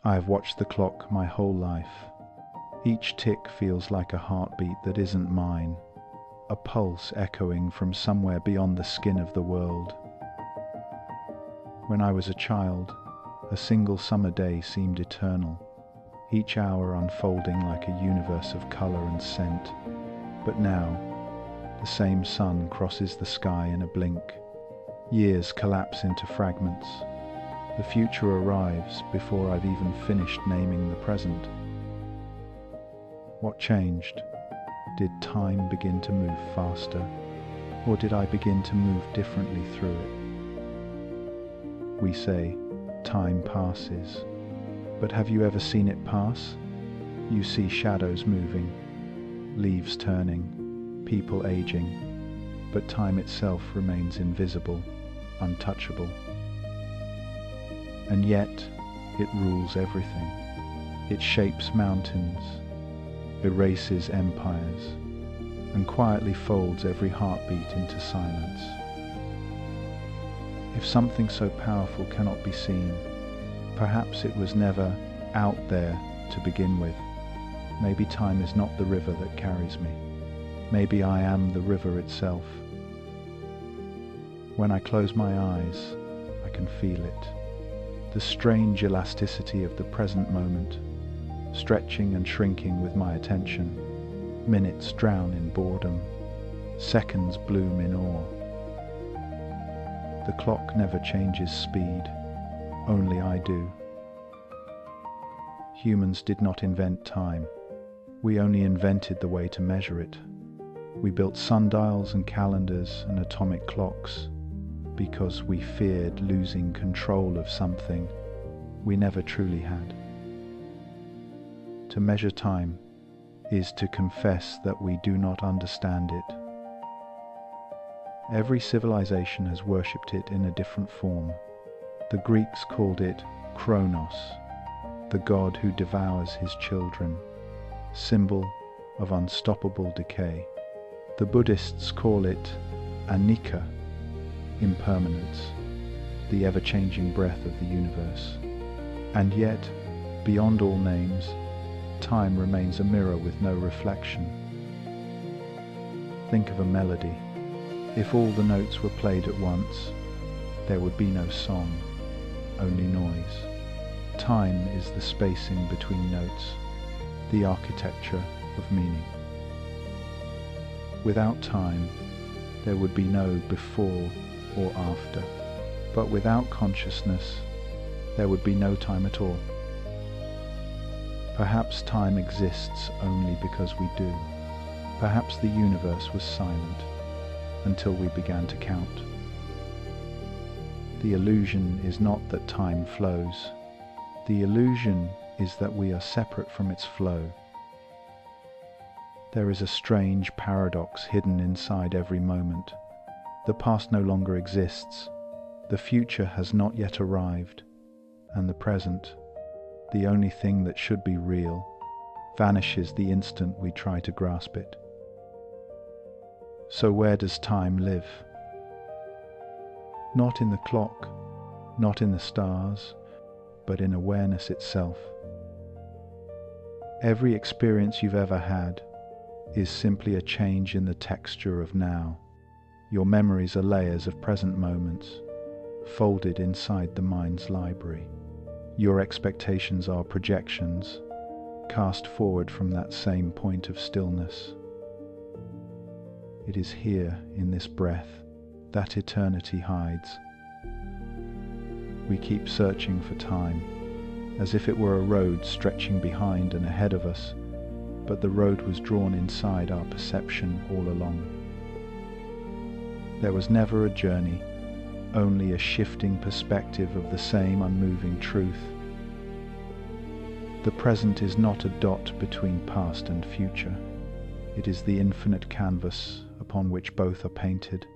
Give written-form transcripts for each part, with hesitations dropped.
I have watched the clock my whole life. Each tick feels like a heartbeat that isn't mine, a pulse echoing from somewhere beyond the skin of the world. When I was a child, a single summer day seemed eternal, each hour unfolding like a universe of color and scent. But now, the same sun crosses the sky in a blink. Years collapse into fragments. The future arrives before I've even finished naming the present. What changed? Did time begin to move faster, or did I begin to move differently through it? We say, time passes, but have you ever seen it pass? You see shadows moving, leaves turning, people aging, but time itself remains invisible, untouchable. And yet, it rules everything. It shapes mountains, erases empires, and quietly folds every heartbeat into silence. If something so powerful cannot be seen, perhaps it was never out there to begin with. Maybe time is not the river that carries me. Maybe I am the river itself. When I close my eyes, I can feel it. The strange elasticity of the present moment, stretching and shrinking with my attention. Minutes drown in boredom, seconds bloom in awe. The clock never changes speed, only I do. Humans did not invent time. We only invented the way to measure it. We built sundials and calendars and atomic clocks because we feared losing control of something we never truly had. To measure time is to confess that we do not understand it. Every civilization has worshipped it in a different form. The Greeks called it Kronos, the god who devours his children, symbol of unstoppable decay. The Buddhists call it Anicca, impermanence, the ever-changing breath of the universe. And yet, beyond all names, time remains a mirror with no reflection. Think of a melody. If all the notes were played at once, there would be no song, only noise. Time is the spacing between notes, the architecture of meaning. Without time, there would be no before or after. But without consciousness, there would be no time at all. Perhaps time exists only because we do. Perhaps the universe was silent until we began to count. The illusion is not that time flows. The illusion is that we are separate from its flow. There is a strange paradox hidden inside every moment. The past no longer exists, the future has not yet arrived, and the present, the only thing that should be real, vanishes the instant we try to grasp it. So where does time live? Not in the clock, not in the stars, but in awareness itself. Every experience you've ever had is simply a change in the texture of now. Your memories are layers of present moments, folded inside the mind's library. Your expectations are projections, cast forward from that same point of stillness. It is here, in this breath, that eternity hides. We keep searching for time, as if it were a road stretching behind and ahead of us, but the road was drawn inside our perception all along. There was never a journey, only a shifting perspective of the same unmoving truth. The present is not a dot between past and future. It is the infinite canvas upon which both are painted.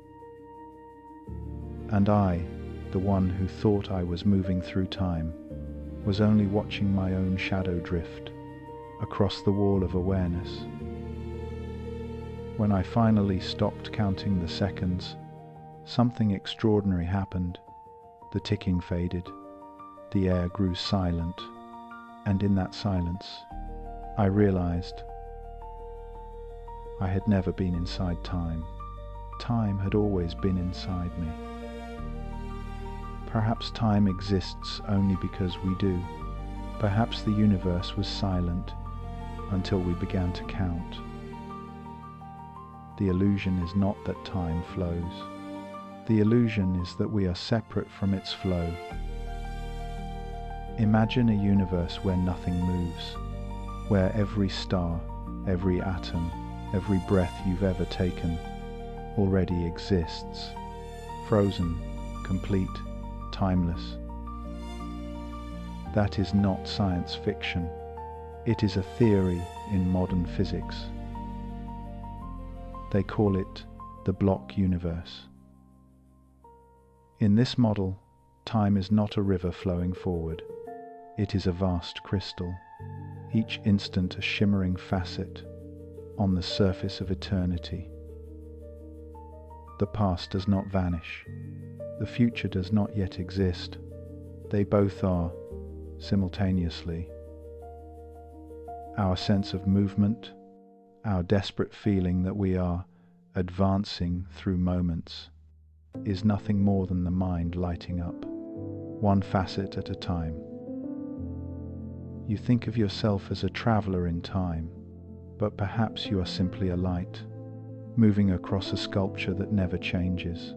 And I, the one who thought I was moving through time, was only watching my own shadow drift across the wall of awareness. When I finally stopped counting the seconds, something extraordinary happened. The ticking faded, the air grew silent, And in that silence, I realized I had never been inside time. Time had always been inside me. Perhaps time exists only because we do. Perhaps the universe was silent until we began to count. The illusion is not that time flows. The illusion is that we are separate from its flow. Imagine a universe where nothing moves, where every star, every atom, every breath you've ever taken already exists, frozen, complete, timeless. That is not science fiction. It is a theory in modern physics. They call it the block universe. In this model, time is not a river flowing forward. It is a vast crystal, each instant a shimmering facet on the surface of eternity. The past does not vanish. The future does not yet exist. They both are, simultaneously. Our sense of movement, our desperate feeling that we are advancing through moments, is nothing more than the mind lighting up, one facet at a time. You think of yourself as a traveler in time, but perhaps you are simply a light, moving across a sculpture that never changes.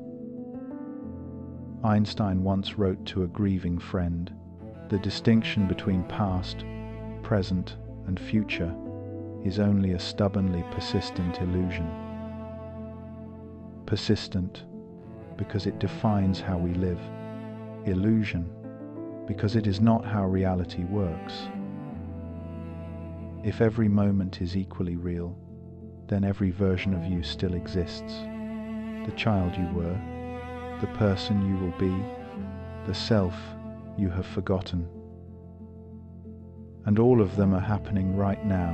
Einstein once wrote to a grieving friend, "The distinction between past, present, and future is only a stubbornly persistent illusion." Persistent, because it defines how we live. Illusion, because it is not how reality works. If every moment is equally real, then every version of you still exists. The child you were, the person you will be, the self you have forgotten. And all of them are happening right now,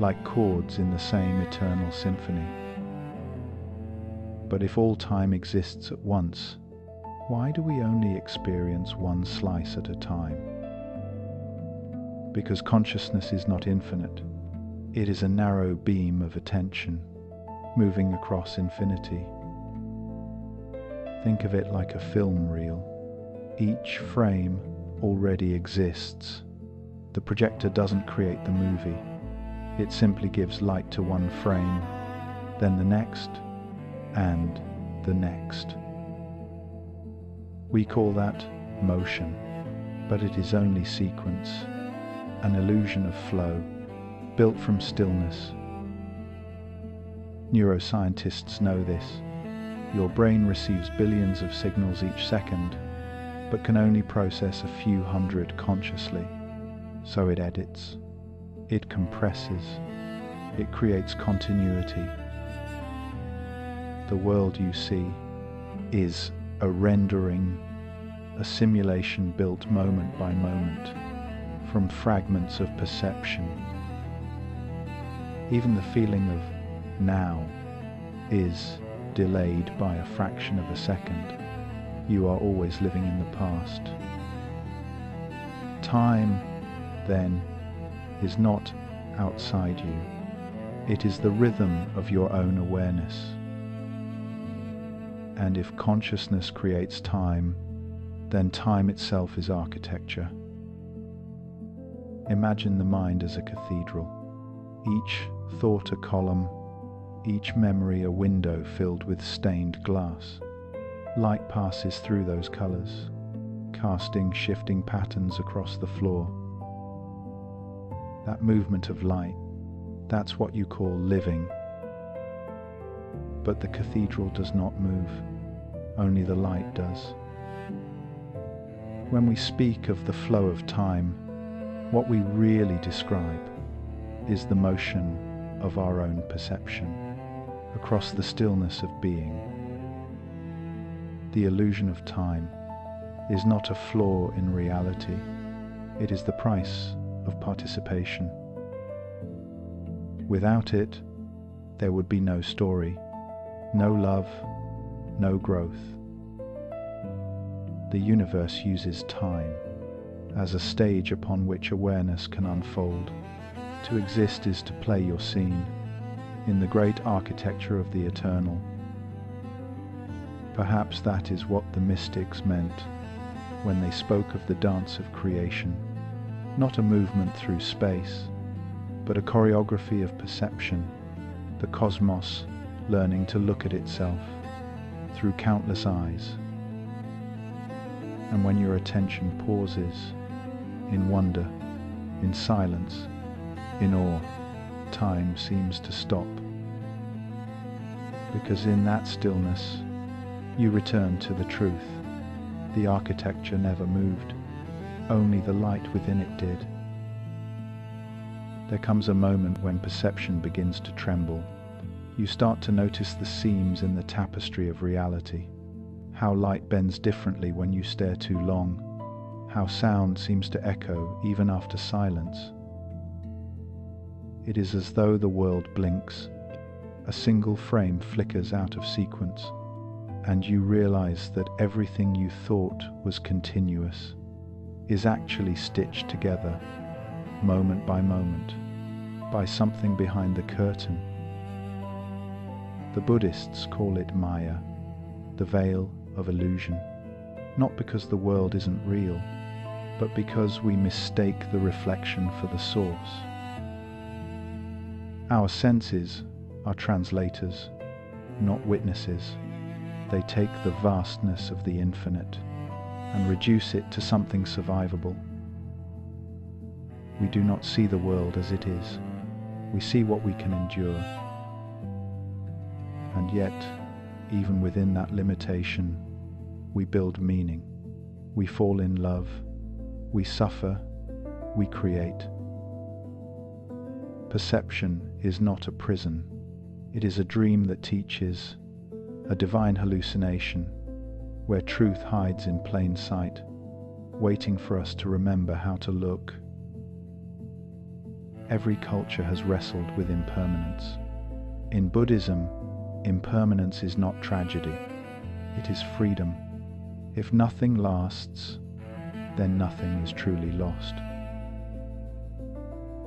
like chords in the same eternal symphony. But if all time exists at once, why do we only experience one slice at a time? Because consciousness is not infinite. It is a narrow beam of attention, moving across infinity. Think of it like a film reel. Each frame already exists. The projector doesn't create the movie. It simply gives light to one frame, then the next, and the next. We call that motion, but it is only sequence, an illusion of flow, built from stillness. Neuroscientists know this. Your brain receives billions of signals each second, but can only process a few hundred consciously. So it edits, it compresses, it creates continuity. The world you see is a rendering, a simulation built moment by moment from fragments of perception. Even the feeling of now is delayed by a fraction of a second. You are always living in the past. Time, then, is not outside you. It is the rhythm of your own awareness. And if consciousness creates time, then time itself is architecture. Imagine the mind as a cathedral, each thought a column, each memory a window filled with stained glass. Light passes through those colors, casting shifting patterns across the floor. That movement of light, that's what you call living. But the cathedral does not move, only the light does. When we speak of the flow of time, what we really describe is the motion of our own perception across the stillness of being. The illusion of time is not a flaw in reality, it is the price of participation. Without it, there would be no story, no love, no growth. The universe uses time, as a stage upon which awareness can unfold. To exist is to play your scene in the great architecture of the eternal. Perhaps that is what the mystics meant when they spoke of the dance of creation, not a movement through space, but a choreography of perception, the cosmos learning to look at itself through countless eyes. And when your attention pauses, in wonder, in silence, in awe, time seems to stop. Because in that stillness, you return to the truth. The architecture never moved, only the light within it did. There comes a moment when perception begins to tremble. You start to notice the seams in the tapestry of reality, how light bends differently when you stare too long, how sound seems to echo even after silence. It is as though the world blinks, a single frame flickers out of sequence, and you realize that everything you thought was continuous is actually stitched together, moment by moment, by something behind the curtain. The Buddhists call it Maya, the veil of illusion, not because the world isn't real, but because we mistake the reflection for the source. Our senses are translators, not witnesses. They take the vastness of the infinite and reduce it to something survivable. We do not see the world as it is. We see what we can endure. And yet, even within that limitation, we build meaning. We fall in love. We suffer. We create. Perception is not a prison. It is a dream that teaches, a divine hallucination, where truth hides in plain sight, waiting for us to remember how to look. Every culture has wrestled with impermanence. In Buddhism, impermanence is not tragedy, it is freedom. If nothing lasts, then nothing is truly lost.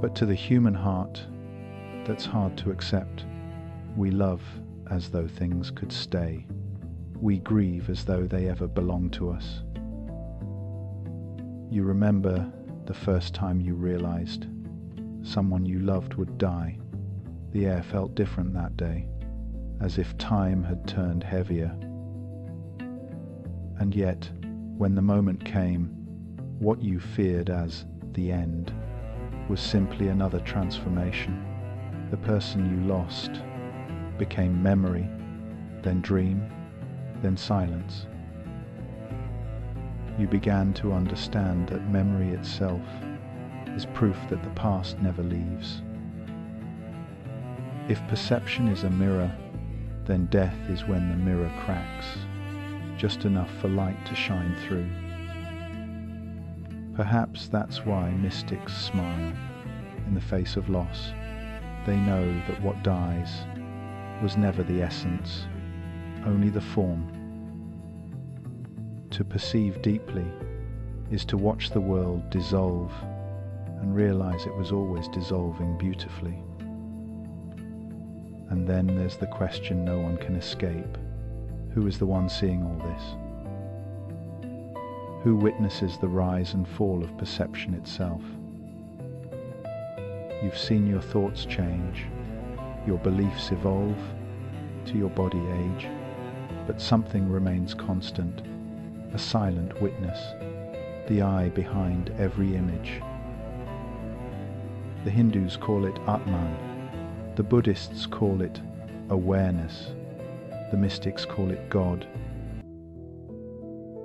But to the human heart, that's hard to accept. We love as though things could stay. We grieve as though they ever belonged to us. You remember the first time you realized someone you loved would die. The air felt different that day, as if time had turned heavier. And yet, when the moment came, what you feared as the end was simply another transformation. The person you lost became memory, then dream, then silence. You began to understand that memory itself is proof that the past never leaves. If perception is a mirror, then death is when the mirror cracks, just enough for light to shine through. Perhaps that's why mystics smile in the face of loss. They know that what dies was never the essence, only the form. To perceive deeply is to watch the world dissolve and realize it was always dissolving beautifully. And then there's the question no one can escape. Who is the one seeing all this? Who witnesses the rise and fall of perception itself? You've seen your thoughts change, your beliefs evolve, to your body age, but something remains constant, a silent witness, the eye behind every image. The Hindus call it Atman, the Buddhists call it awareness, the mystics call it God.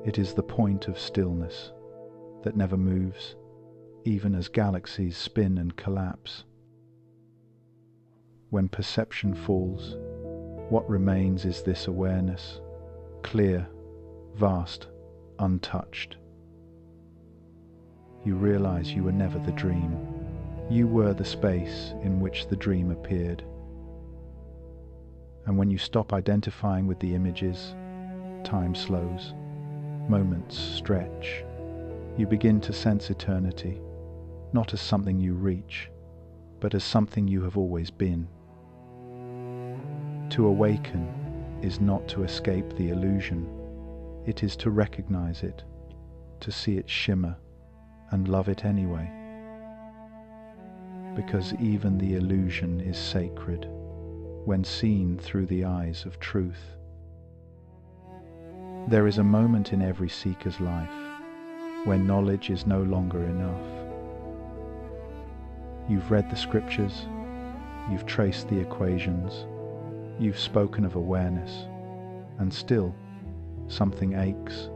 It is the point of stillness that never moves, even as galaxies spin and collapse. When perception falls, what remains is this awareness, clear, vast, untouched. You realize you were never the dream. You were the space in which the dream appeared. And when you stop identifying with the images, time slows, moments stretch, You begin to sense eternity, not as something you reach, but as something you have always been. To awaken is not to escape the illusion, it is to recognize it, to see it shimmer and love it anyway. Because even the illusion is sacred when seen through the eyes of truth. There is a moment in every seeker's life when knowledge is no longer enough. You've read the scriptures, you've traced the equations, you've spoken of awareness, and still something aches.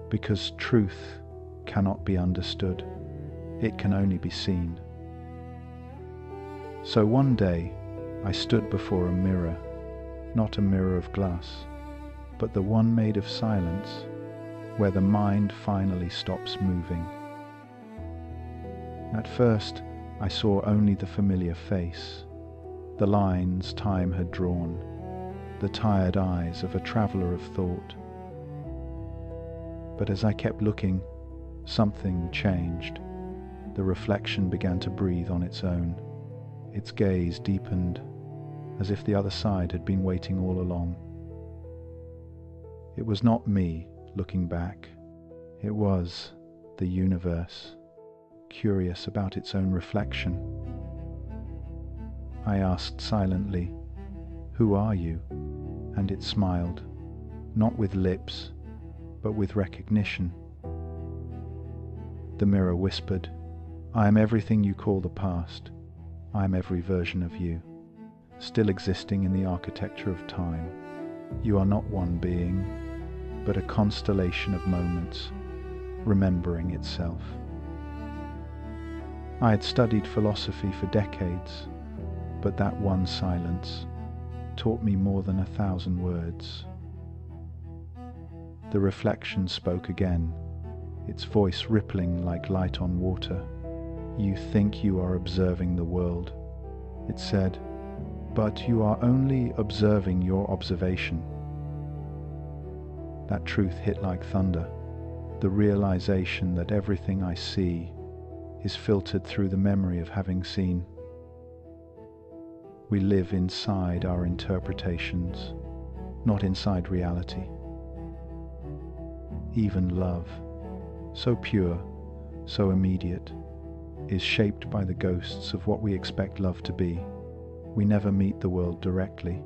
Because truth cannot be understood, it can only be seen. So one day I stood before a mirror, not a mirror of glass, but the one made of silence, where the mind finally stops moving. At first I saw only the familiar face, the lines time had drawn, the tired eyes of a traveller of thought. But as I kept looking, something changed. The reflection began to breathe on its own. Its gaze deepened, as if the other side had been waiting all along. It was not me looking back. It was the universe, curious about its own reflection. I asked silently, "Who are you?" And it smiled, not with lips, but with recognition. The mirror whispered, "I am everything you call the past. I am every version of you, still existing in the architecture of time. You are not one being, but a constellation of moments, remembering itself." I had studied philosophy for decades, but that one silence taught me more than 1,000 words. The reflection spoke again, its voice rippling like light on water. "You think you are observing the world," it said, "but you are only observing your observation." That truth hit like thunder, the realization that everything I see is filtered through the memory of having seen. We live inside our interpretations, not inside reality. Even love, so pure, so immediate, is shaped by the ghosts of what we expect love to be. We never meet the world directly.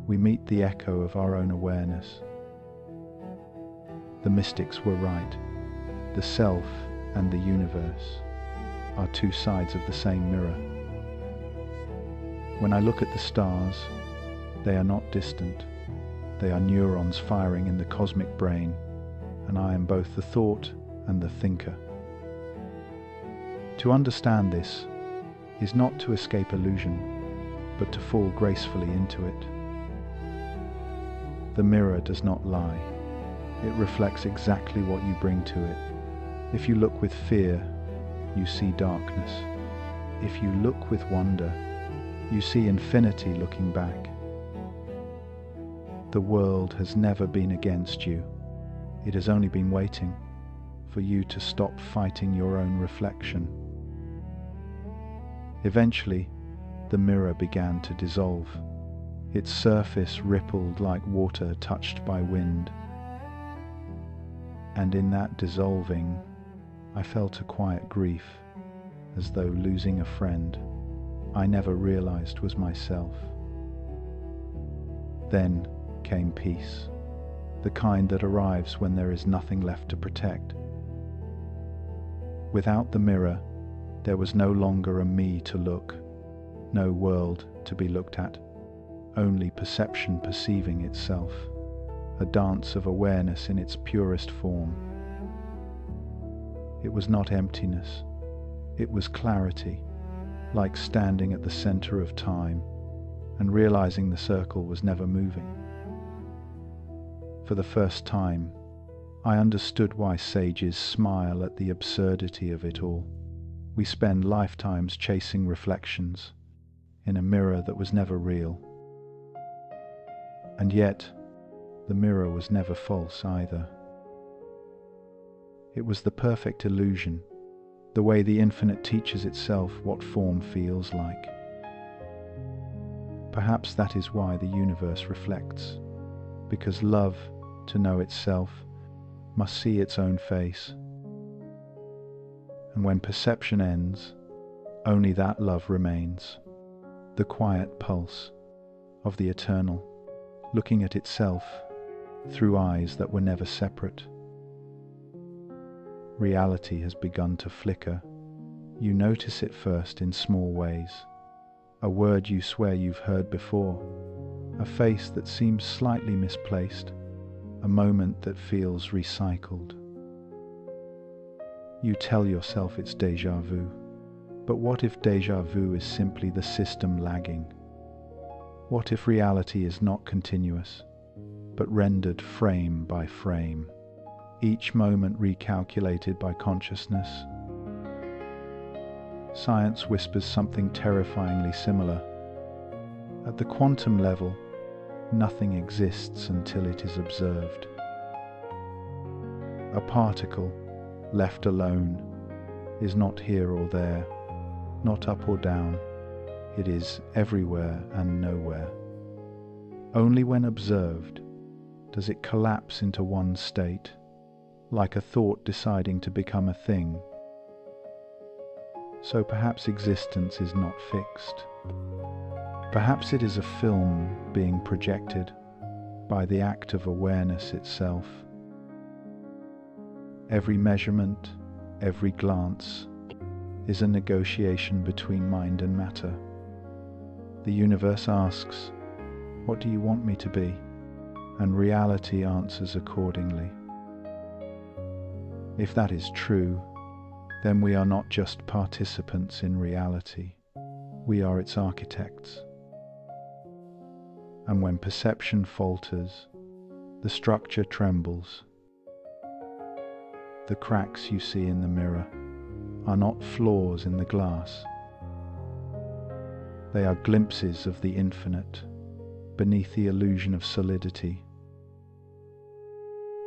We meet the echo of our own awareness. The mystics were right. The self and the universe are two sides of the same mirror. When I look at the stars, they are not distant. They are neurons firing in the cosmic brain, and I am both the thought and the thinker. To understand this is not to escape illusion, but to fall gracefully into it. The mirror does not lie. It reflects exactly what you bring to it. If you look with fear, you see darkness. If you look with wonder, you see infinity looking back. The world has never been against you. It has only been waiting for you to stop fighting your own reflection. Eventually, the mirror began to dissolve. Its surface rippled like water touched by wind. And in that dissolving, I felt a quiet grief, as though losing a friend I never realized was myself. Then came peace, the kind that arrives when there is nothing left to protect. Without the mirror, there was no longer a me to look, no world to be looked at, only perception perceiving itself, a dance of awareness in its purest form. It was not emptiness, it was clarity, like standing at the center of time and realizing the circle was never moving. For the first time, I understood why sages smile at the absurdity of it all. We spend lifetimes chasing reflections in a mirror that was never real. And yet, the mirror was never false either. It was the perfect illusion, the way the infinite teaches itself what form feels like. Perhaps that is why the universe reflects, because love, to know itself, must see its own face. And when perception ends, only that love remains, the quiet pulse of the eternal, looking at itself through eyes that were never separate. Reality has begun to flicker. You notice it first in small ways. A word you swear you've heard before, a face that seems slightly misplaced, a moment that feels recycled. You tell yourself it's déjà vu, but what if déjà vu is simply the system lagging? What if reality is not continuous, but rendered frame by frame, each moment recalculated by consciousness? Science whispers something terrifyingly similar. At the quantum level, nothing exists until it is observed. A particle, left alone, is not here or there, not up or down. It is everywhere and nowhere. Only when observed does it collapse into one state, like a thought deciding to become a thing. So perhaps existence is not fixed. Perhaps it is a film being projected by the act of awareness itself. Every measurement, every glance is a negotiation between mind and matter. The universe asks, "What do you want me to be?" And reality answers accordingly. If that is true, then we are not just participants in reality, we are its architects. And when perception falters, the structure trembles. The cracks you see in the mirror are not flaws in the glass. They are glimpses of the infinite beneath the illusion of solidity.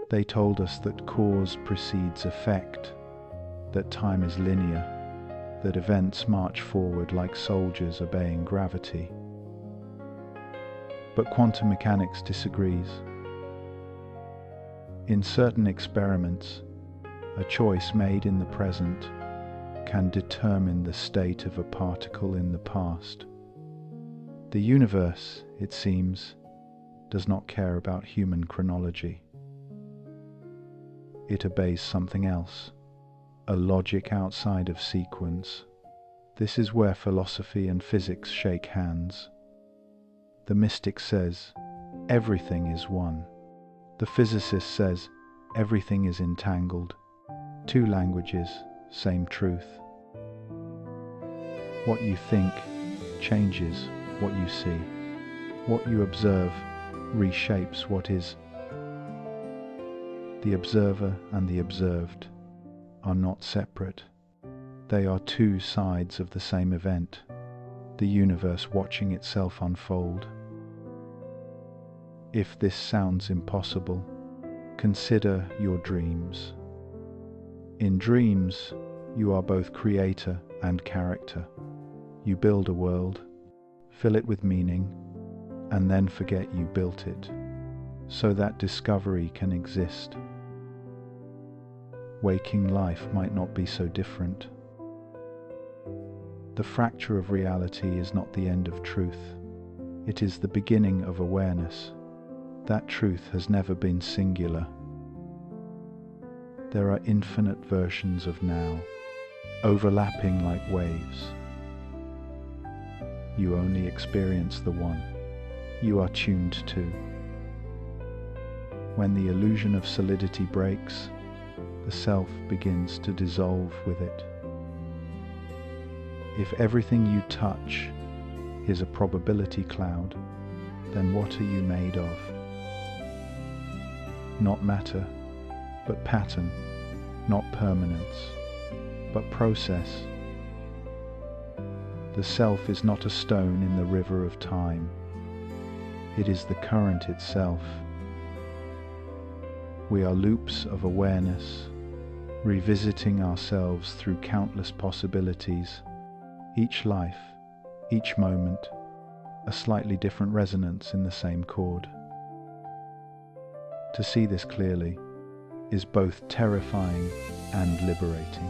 They told us that cause precedes effect, that time is linear, that events march forward like soldiers obeying gravity. But quantum mechanics disagrees. In certain experiments, a choice made in the present can determine the state of a particle in the past. The universe, it seems, does not care about human chronology. It obeys something else, a logic outside of sequence. This is where philosophy and physics shake hands. The mystic says, everything is one. The physicist says, everything is entangled. Two languages, same truth. What you think changes what you see. What you observe reshapes what is. The observer and the observed are not separate. They are two sides of the same event, the universe watching itself unfold. If this sounds impossible, consider your dreams. In dreams, you are both creator and character. You build a world, fill it with meaning, and then forget you built it, so that discovery can exist. Waking life might not be so different. The fracture of reality is not the end of truth. It is the beginning of awareness. That truth has never been singular. There are infinite versions of now, overlapping like waves. You only experience the one you are tuned to. When the illusion of solidity breaks, the self begins to dissolve with it. If everything you touch is a probability cloud, then what are you made of? Not matter, but pattern, not permanence, but process. The self is not a stone in the river of time. It is the current itself. We are loops of awareness, revisiting ourselves through countless possibilities, each life, each moment, a slightly different resonance in the same chord. To see this clearly is both terrifying and liberating.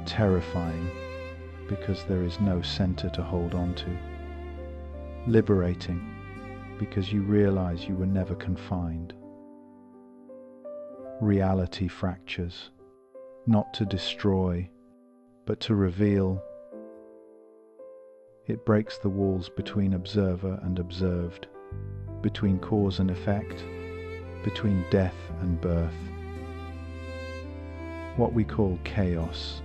Terrifying because there is no center to hold on to. Liberating because you realize you were never confined. Reality fractures, not to destroy, but to reveal. It breaks the walls between observer and observed, between cause and effect, between death and birth. What we call chaos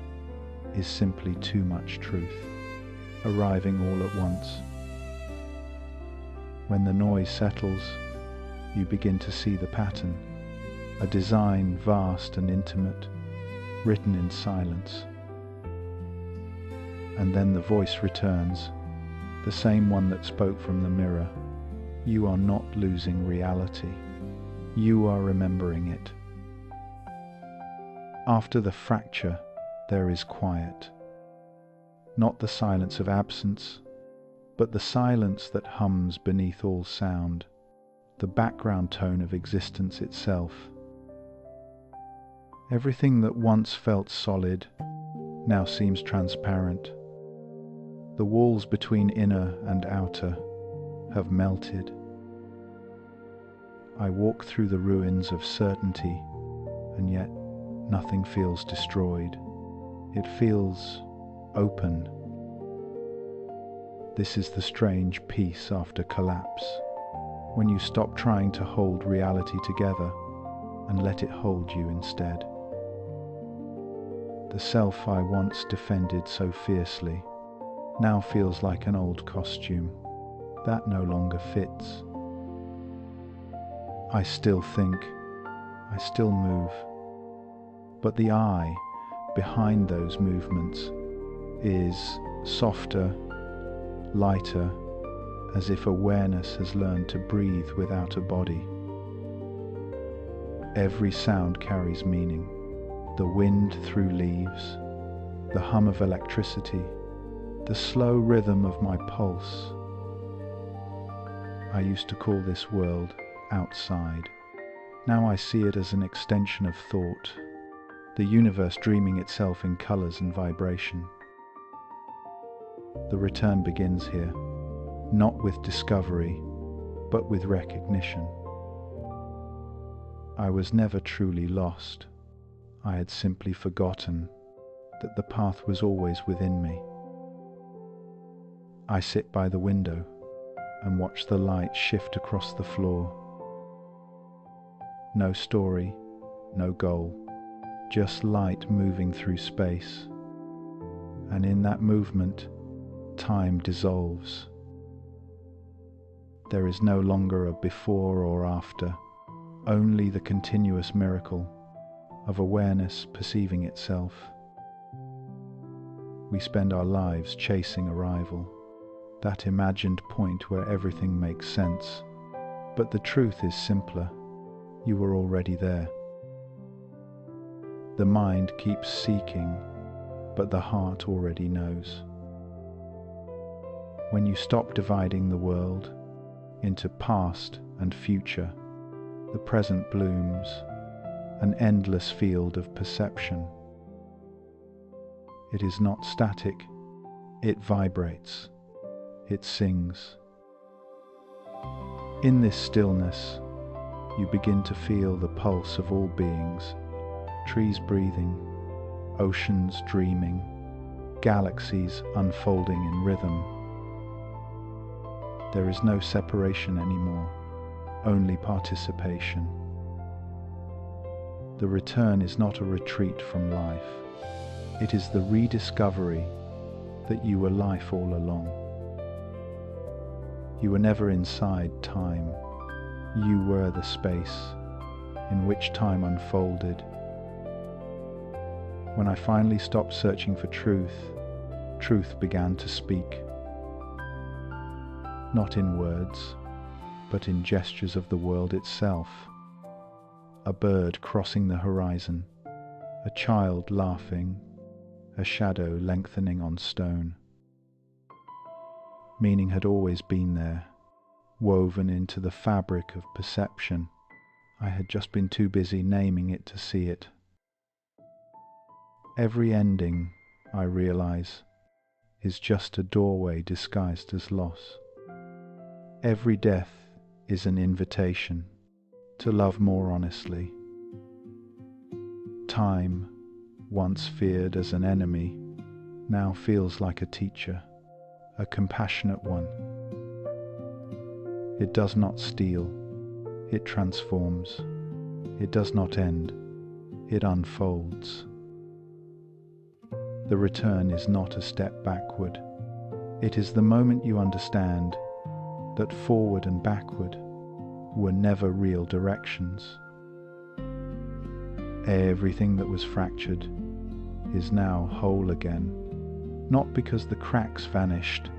is simply too much truth, arriving all at once. When the noise settles, you begin to see the pattern, a design vast and intimate, written in silence. And then the voice returns, the same one that spoke from the mirror. You are not losing reality. You are remembering it. After the fracture, there is quiet. Not the silence of absence, but the silence that hums beneath all sound, the background tone of existence itself. Everything that once felt solid now seems transparent. The walls between inner and outer have melted. I walk through the ruins of certainty, and yet nothing feels destroyed. It feels open. This is the strange peace after collapse, when you stop trying to hold reality together and let it hold you instead. The self I once defended so fiercely now feels like an old costume that no longer fits. I still think, I still move, but the I behind those movements is softer, lighter, as if awareness has learned to breathe without a body. Every sound carries meaning. The wind through leaves, the hum of electricity, the slow rhythm of my pulse. I used to call this world outside. Now I see it as an extension of thought, the universe dreaming itself in colors and vibration. The return begins here, not with discovery, but with recognition. I was never truly lost. I had simply forgotten that the path was always within me. I sit by the window and watch the light shift across the floor. No story, no goal, just light moving through space. And in that movement, time dissolves. There is no longer a before or after, only the continuous miracle of awareness perceiving itself. We spend our lives chasing arrival, that imagined point where everything makes sense. But the truth is simpler. You were already there. The mind keeps seeking, but the heart already knows. When you stop dividing the world into past and future, the present blooms, an endless field of perception. It is not static, it vibrates, it sings. In this stillness, you begin to feel the pulse of all beings, trees breathing, oceans dreaming, galaxies unfolding in rhythm. There is no separation anymore, only participation. The return is not a retreat from life. It is the rediscovery that you were life all along. You were never inside time. You were the space in which time unfolded. When I finally stopped searching for truth, truth began to speak. Not in words, but in gestures of the world itself. a bird crossing the horizon, a child laughing, a shadow lengthening on stone. Meaning had always been there, woven into the fabric of perception. I had just been too busy naming it to see it. Every ending, I realize, is just a doorway disguised as loss. Every death is an invitation to love more honestly. Time, once feared as an enemy, now feels like a teacher, a compassionate one. It does not steal, it transforms. It does not end, it unfolds. The return is not a step backward. It is the moment you understand that forward and backward were never real directions. Everything that was fractured is now whole again, not because the cracks vanished,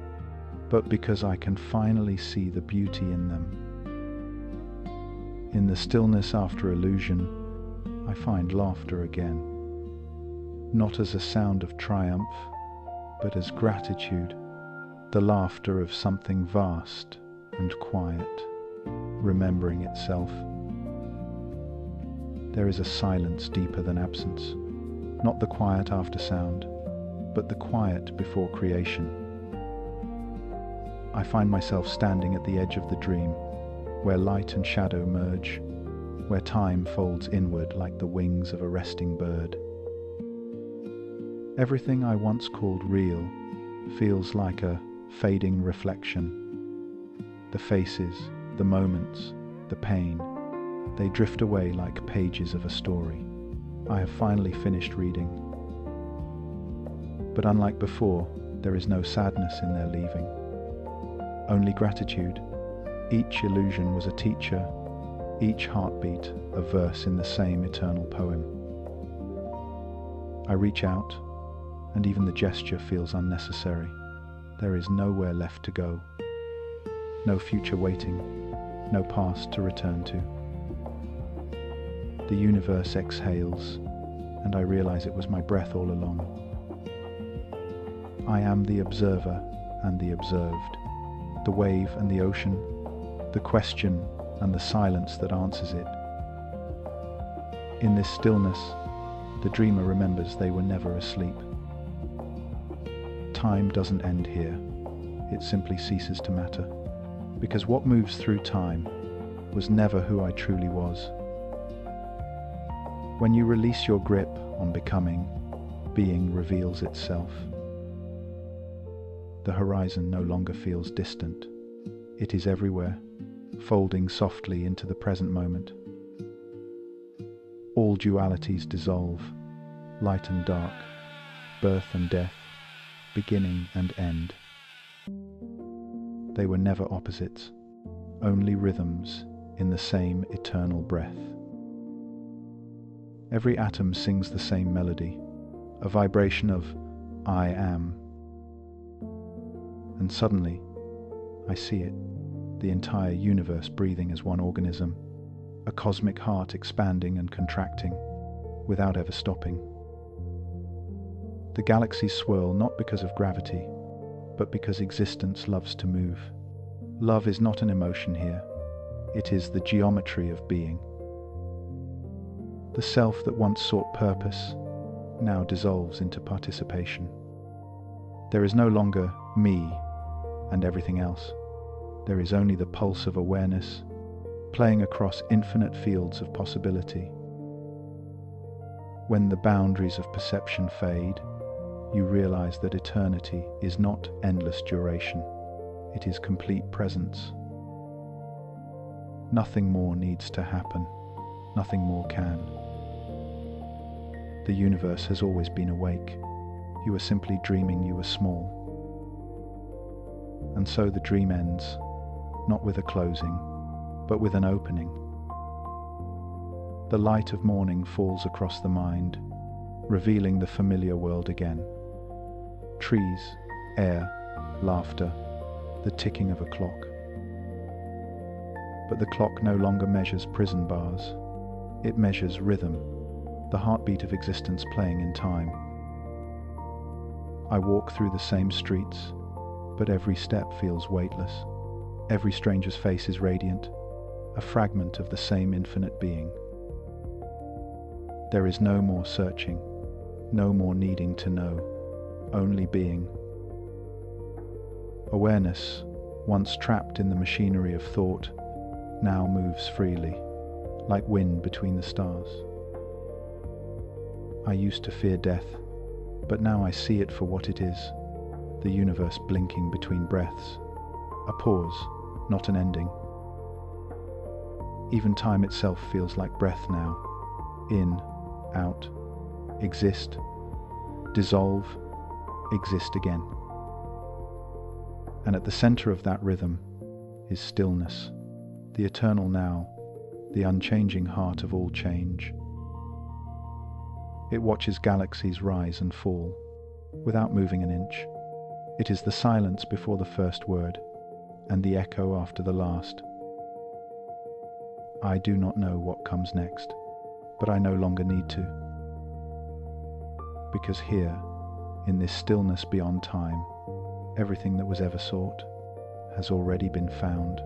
but because I can finally see the beauty in them. In the stillness after illusion, I find laughter again, not as a sound of triumph, but as gratitude, the laughter of something vast and quiet, remembering itself. There is a silence deeper than absence, not the quiet after sound, but the quiet before creation. I find myself standing at the edge of the dream, where light and shadow merge, where time folds inward like the wings of a resting bird. Everything I once called real feels like a fading reflection. The faces, the moments, the pain, they drift away like pages of a story. I have finally finished reading. But unlike before, there is no sadness in their leaving. Only gratitude. Each illusion was a teacher, each heartbeat a verse in the same eternal poem. I reach out, and even the gesture feels unnecessary. There is nowhere left to go. No future waiting, no past to return to. The universe exhales, and I realize it was my breath all along. I am the observer and the observed, the wave and the ocean, the question and the silence that answers it. In this stillness, the dreamer remembers they were never asleep. Time doesn't end here, it simply ceases to matter, because what moves through time was never who I truly was. When you release your grip on becoming, being reveals itself. The horizon no longer feels distant. It is everywhere, folding softly into the present moment. All dualities dissolve, light and dark, birth and death, beginning and end. They were never opposites, only rhythms in the same eternal breath. Every atom sings the same melody, a vibration of I am. And suddenly, I see it, the entire universe breathing as one organism, a cosmic heart expanding and contracting, without ever stopping. The galaxies swirl not because of gravity, but because existence loves to move. Love is not an emotion here, it is the geometry of being. The self that once sought purpose now dissolves into participation. There is no longer me and everything else. There is only the pulse of awareness, playing across infinite fields of possibility. When the boundaries of perception fade, you realize that eternity is not endless duration, it is complete presence. Nothing more needs to happen, nothing more can. The universe has always been awake. You were simply dreaming you were small. And so the dream ends, not with a closing, but with an opening. The light of morning falls across the mind, revealing the familiar world again. Trees, air, laughter, the ticking of a clock. But the clock no longer measures prison bars. It measures rhythm, the heartbeat of existence playing in time. I walk through the same streets, but every step feels weightless. Every stranger's face is radiant, a fragment of the same infinite being. There is no more searching, no more needing to know, only being. Awareness, once trapped in the machinery of thought, now moves freely, like wind between the stars. I used to fear death, but now I see it for what it is, the universe blinking between breaths, a pause, not an ending. Even time itself feels like breath now, in, out, exist, dissolve, exist again. And at the center of that rhythm is stillness, the eternal now, the unchanging heart of all change. It watches galaxies rise and fall, without moving an inch. It is the silence before the first word, and the echo after the last. I do not know what comes next, but I no longer need to. Because here, in this stillness beyond time, everything that was ever sought has already been found.